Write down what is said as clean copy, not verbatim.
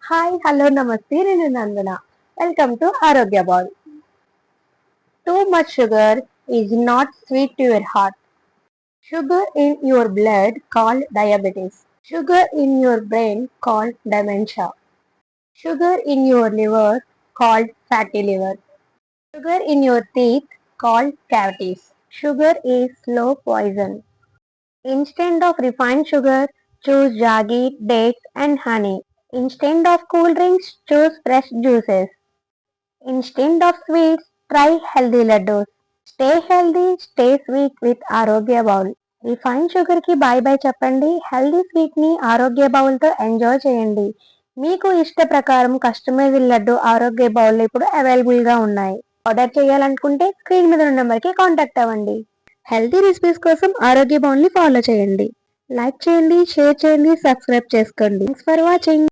Hi hello నమస్తే నేను నందన. Welcome to ఆరోగ్య ball. Too much sugar is not sweet to your heart. Sugar in your blood called diabetes. Sugar in your brain called dementia. Sugar in your liver called fatty liver. Sugar in your teeth called cavities. Sugar is slow poison. Instead of refined sugar, choose jaggery, dates and honey. Instead of cool drinks, choose fresh juices. Instead of sweets, try healthy laddus. Stay healthy, stay sweet with ఆరోగ్య bowl. Refine sugar కి bye bye చెప్పండి. Healthy sweet ని ఆరోగ్య bowl తో enjoy చేయండి. మీకు ఇష్ట ప్రకారం కస్టమైజ్డ్ లడ్డు ఆరోగ్య బౌల్ ఇప్పుడు అవైలబుల్ గా ఉన్నాయి. ఆర్డర్ చేయాలనుకుంటే స్క్రీన్ మీద ఉన్న నెంబర్ కి కాంటాక్ట్ అవ్వండి. హెల్తీ రెసిపీస్ కోసం ఆరోగ్య బౌల్ ని ఫాలో చేయండి. లైక్ చేయండి, షేర్ చేయండి, సబ్స్క్రైబ్ చేసుకోండి. Thanks for watching.